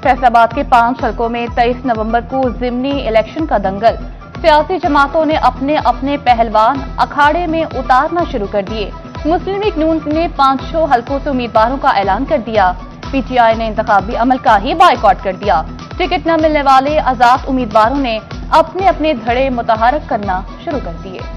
फैसलाबाद के 5 हलकों में 23 नवंबर को जिमनी इलेक्शन का दंगल। सियासी जमातों ने अपने अपने पहलवान अखाड़े में उतारना शुरू कर दिए। मुस्लिम लीग नून ने 5 हलकों से उम्मीदवारों का ऐलान कर दिया। पीटीआई ने इंतखाबी अमल का ही बायकॉट कर दिया। टिकट न मिलने वाले आजाद उम्मीदवारों ने अपने अपने धड़े मुतहरक करना शुरू कर दिए।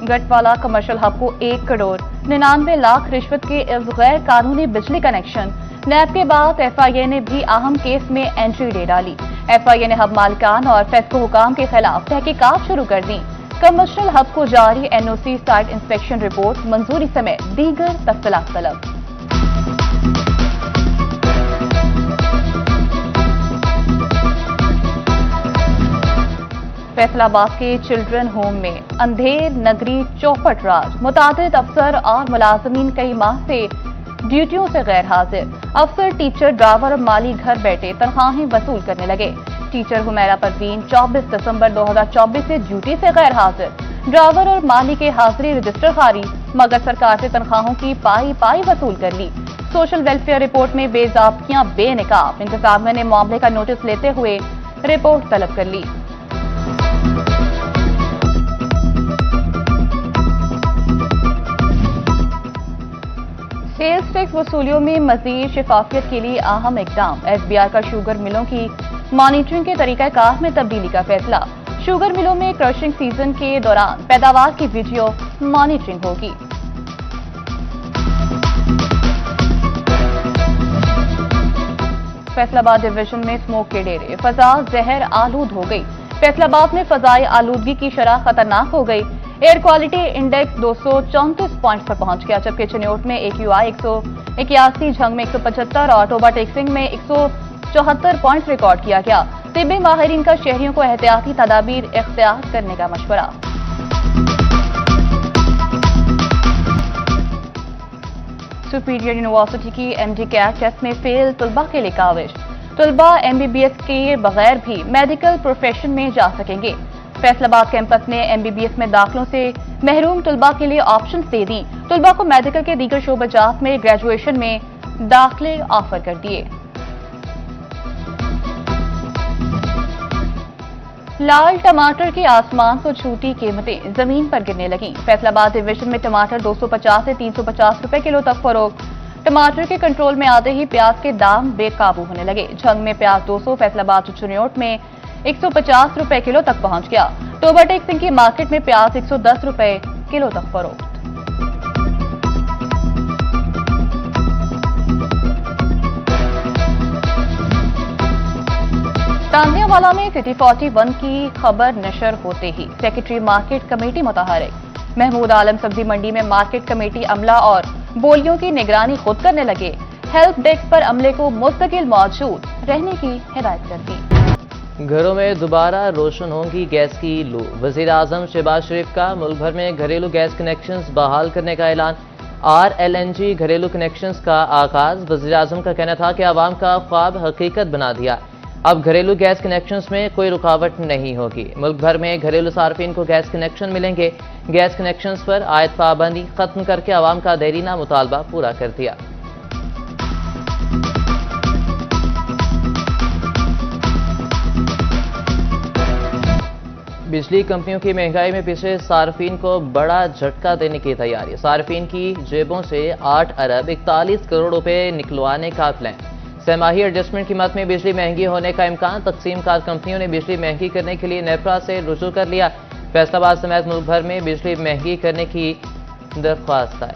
गटवाला कमर्शियल हब को 1 करोड़ 99 लाख रिश्वत के गैर कानूनी बिजली कनेक्शन। नैब के बाद एफआईए ने भी अहम केस में एंट्री ले डाली। एफआईए ने हब मालिकान और फेस्को हुकाम के खिलाफ तहकीकात शुरू कर दी। कमर्शियल हब को जारी एनओसी साइट इंस्पेक्शन रिपोर्ट मंजूरी समेत दीगर तफसीलात तलब। फैसलाबाद के चिल्ड्रन होम में अंधेर नगरी चौपट राज। मुतादिद अफसर और मुलाजमीन कई माह से ड्यूटियों से गैर हाजिर। अफसर, टीचर, ड्राइवर और माली घर बैठे तनख्वाहें वसूल करने लगे। टीचर हुमैरा परवीन 24 दिसंबर 2024 से ड्यूटी से गैर हाजिर। ड्राइवर और माली के हाजिरी रजिस्टर खारिज, मगर सरकार से तनख्वाहों की पाई वसूल कर ली। सोशल वेलफेयर रिपोर्ट में बेजाबतियां बेनकाब। इंतजामिया ने मामले का नोटिस लेते हुए रिपोर्ट तलब कर ली। सेल्स टैक्स वसूलियों में मजीद शिफाफियत के लिए अहम इकदाम। एसबीआर का शुगर मिलों की मॉनिटरिंग के तरीकाकार में तब्दीली का फैसला। शुगर मिलों में क्रशिंग सीजन के दौरान पैदावार की वीडियो मॉनिटरिंग होगी। फैसलाबाद डिवीजन में स्मोक के डेरे, फजा जहर आलूद हो गई। फैसलाबाद में फजाई आलूदगी की शरह खतरनाक हो गई। एयर क्वालिटी इंडेक्स 234 पॉइंट्स पर पहुंच गया, जबकि चिन्योट में AQI 181, झंग में 175 और टोबा टेक्सिंग में 174 पॉइंट्स रिकॉर्ड किया गया। तिब्बी माहिरीन का शहरियों को एहतियाती तदाबीर इख्तियार करने का मशवरा। सुपीरियर यूनिवर्सिटी की MD कैट टेस्ट में फेल तलबा के लिए काविश। तलबा MBBS के बगैर भी मेडिकल प्रोफेशन में जा सकेंगे। फैसलाबाद कैंपस ने MBBS में दाखिलों से महरूम तलबा के लिए ऑप्शंस दे दी। तलबा को मेडिकल के दीगर शोबजात में ग्रेजुएशन में दाखिले ऑफर कर दिए। लाल टमाटर के आसमान को छूटी कीमतें जमीन पर गिरने लगी। फैसलाबाद डिवीजन में टमाटर 250 से 350 रुपए किलो तक फरोख्त। टमाटर के कंट्रोल में आते ही प्याज के दाम बेकाबू होने लगे। झंग में प्याज 200, फैसलाबाद चिन्योट में 150 रुपए किलो तक पहुंच गया। टोबा टेक्सिंग की मार्केट में प्याज 110 रुपए किलो तक फरोख्त। तांजियावाला में सिटी 41 की खबर नशर होते ही secretary market committee मुतहरिक। Mahmood Alam सब्जी मंडी में मार्केट कमेटी अमला और बोलियों की निगरानी खुद करने लगे। हेल्प डेस्क पर अमले को मुस्तकिल मौजूद रहने की हिदायत कर दी। घरों में दोबारा रोशन होंगी गैस की लू। वजीर आजम शहबाज शरीफ का मुल्क भर में घरेलू गैस कनेक्शंस बहाल करने का ऐलान। RLNG घरेलू कनेक्शंस का आगाज। वजीर आजम का कहना था कि आवाम का ख्वाब हकीकत बना दिया। अब घरेलू गैस कनेक्शंस में कोई रुकावट नहीं होगी। मुल्क भर में घरेलू सार्फिन को गैस कनेक्शन मिलेंगे। गैस कनेक्शंस पर आयत पाबंदी खत्म करके आवाम का देरीना मुतालबा पूरा कर दिया। बिजली कंपनियों की महंगाई में पिछले सार्फिन को बड़ा झटका देने की तैयारी। सार्फिन की जेबों से 8 अरब 41 करोड़ रुपए निकलवाने का प्लान। सहमाही एडजस्टमेंट कीमत में बिजली महंगी होने का इम्कान। तकसीम कार कंपनियों ने बिजली महंगी करने के लिए नेपरा से रुजू कर लिया। फैसलाबाद समेत मुल्क भर में बिजली महंगी करने की दरख्वास्त है।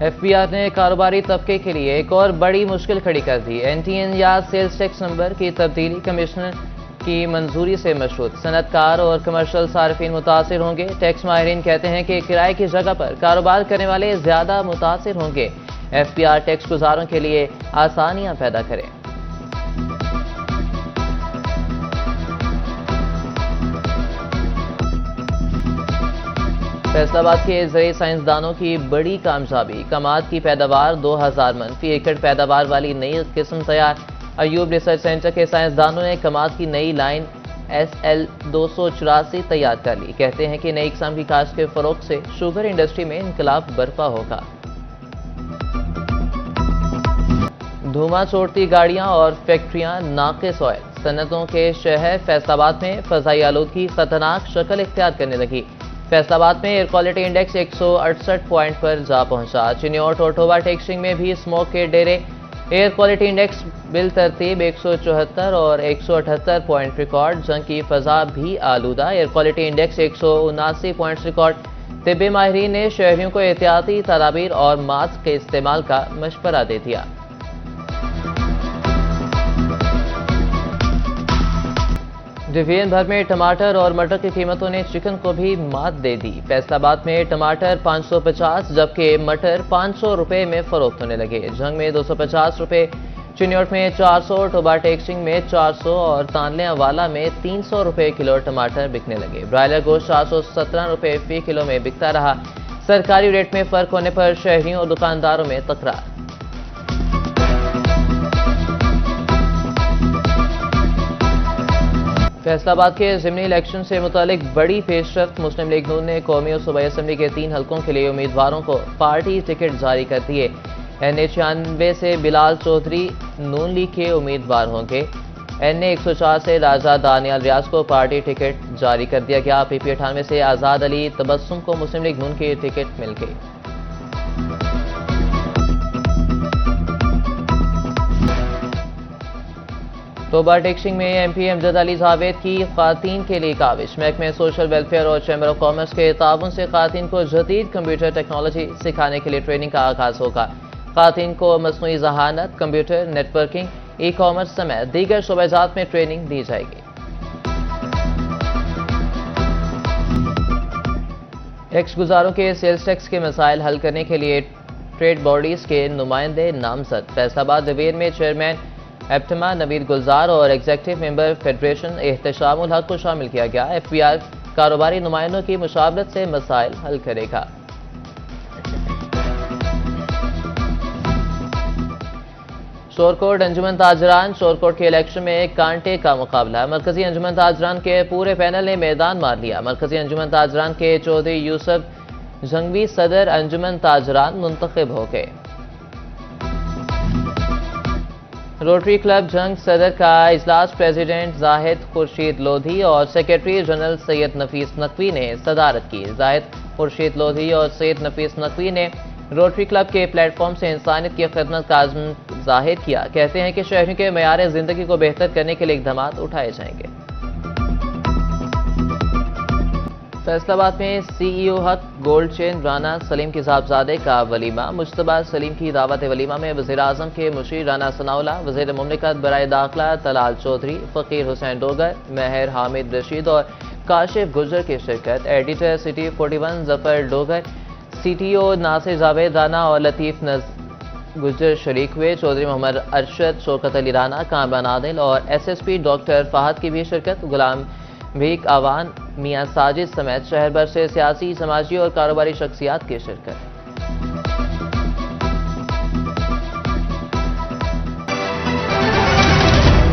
FBR ने कारोबारी तबके के लिए एक और बड़ी मुश्किल खड़ी कर दी। NTN या सेल्स टैक्स नंबर की तब्दीली कमिश्नर की मंजूरी से मशरूत। सनतकार और कमर्शियल सार्फिन मुतासिर होंगे। टैक्स माहिरीन कहते हैं कि किराए की जगह पर कारोबार करने वाले ज्यादा मुतासिर होंगे। FBR टैक्स गुजारों के लिए आसानियां पैदा करें। फैसलाबाद के ज़रिए साइंसदानों की बड़ी कामयाबी। कमाद की पैदावार 2000 मन फी एकड़ पैदावार वाली नई किस्म तैयार। अयूब रिसर्च सेंटर के साइंसदानों ने कमाद की नई लाइन SL284 تیار کر لی. کہتے ہیں کہ نئی اقسام کی کاشت کے فروغ سے شوگر انڈسٹری میں انقلاب برپا ہوگا. دھواں چھوڑتی گاڑیاں اور فیکٹریاں ناقص آئل. صنعتوں کے شہر فیصل آباد میں فضائی آلودگی خطرناک شکل اختیار کرنے لگی. فیصل آباد میں ایئر کوالٹی انڈیکس 168 پوائنٹ پر جا پہنچا. چنیوٹ اور ٹوبا ٹیکسنگ میں بھی اسموک کے ڈیرے. ایئر کوالٹی انڈیکس بالترتیب 174 اور 178 پوائنٹ ریکارڈ. جنگ کی فضا بھی آلودہ. Air quality index 179 point record. طبی ماہرین نے شہریوں کو احتیاطی تدابیر اور ماسک کے استعمال کا مشورہ دے دیا. ڈویژن بھر میں ٹماٹر اور مٹر کی قیمتوں نے چکن کو بھی مات دے دی. فیصل آباد میں ٹماٹر 550 جبکہ مٹر 500 روپے میں فروخت ہونے لگے. جنگ میں 250 روپے. چنیوٹ میں 400, ٹوبا ٹیکسنگ میں 400 اور تانلیاں والا میں 300 روپے کلو ٹماٹر بکنے لگے. برائلر گوشت 417 روپے فی کلو میں بکتا رہا. سرکاری ریٹ میں فرق ہونے پر شہریوں اور دکانداروں میں تکرار. فیصل آباد کے ضمنی الیکشن سے متعلق بڑی پیش رفت. مسلم لیگ نون نے قومی اور صوبائی اسمبلی کے 3 حلقوں کے لیے امیدواروں کو پارٹی ٹکٹ جاری کر دیے. NA 96 سے بلال چودھری نون لیگ کے امیدوار ہوں گے. NA 104 سے راجہ دانیال ریاض کو پارٹی ٹکٹ جاری کر دیا گیا. PP 98 سے آزاد علی تبسم کو مسلم لیگ نون کی ٹکٹ مل گئی. ٹوبا ٹیکسنگ میں MP امجد علی جاوید کی خواتین کے لیے کاوش. محکمہ سوشل ویلفیئر اور چیمبر آف کامرس کے تعاون سے خواتین کو جدید کمپیوٹر ٹیکنالوجی سکھانے کے لیے ٹریننگ کا آغاز ہوگا. خواتین کو مصنوعی ذہانت, computer, networking, e commerce سمیت دیگر شعبہ جات میں ٹریننگ دی جائے گی. ٹیکس گزاروں کے سیلز ٹیکس کے مسائل حل کرنے کے لیے ٹریڈ باڈیز کے نمائندے نامزد. فیصل آباد ڈویژن میں چیئرمین ایپٹما نوید گلزار اور ایگزیکٹو ممبر فیڈریشن احتشام الحق کو شامل کیا گیا. FBR کاروباری نمائندوں کی مشاورت سے مسائل حل کرے گا. شورکوٹ انجمن تاجران. شورکوٹ کے الیکشن میں کانٹے کا مقابلہ. مرکزی انجمن تاجران کے پورے پینل نے میدان مار لیا. مرکزی انجمن تاجران کے چودھری یوسف جھنگوی صدر انجمن تاجران منتخب ہو گئے. روٹری کلب جنگ صدر کا اجلاس پریزیڈنٹ زاہد خورشید لودھی اور سیکریٹری جنرل سید نفیس نقوی نے صدارت کی. زاہد خورشید لودھی اور سید نفیس نقوی نے روٹری کلب کے پلیٹ فارم سے انسانیت کی خدمت کا عزم ظاہر کیا. کہتے ہیں کہ شہریوں کے معیار زندگی کو بہتر کرنے کے لیے اقدامات اٹھائے جائیں گے. فیصل آباد میں CEO حق گولڈ چین رانا سلیم کی صاحبزادے کا ولیمہ. مجتبیٰ سلیم کی دعوت ولیمہ میں وزیر اعظم کے مشیر رانا ثناءاللہ, وزیر مملکت برائے داخلہ طلال چودھری, فقیر حسین ڈوگر, مہر حامد رشید اور کاشف گجر کی شرکت. ایڈیٹر سٹی 41 ظفر ڈوگر, CTO ناصر جاوید رانا اور لطیف گجر شریک ہوئے. چودھری محمد ارشد, شوکت علی رانا, کامران عادل اور SSP ڈاکٹر فہد کی بھی شرکت. غلام بھیک آوان, میاں ساجد سمیت شہر بھر سے سیاسی, سماجی اور کاروباری شخصیات کی شرکت.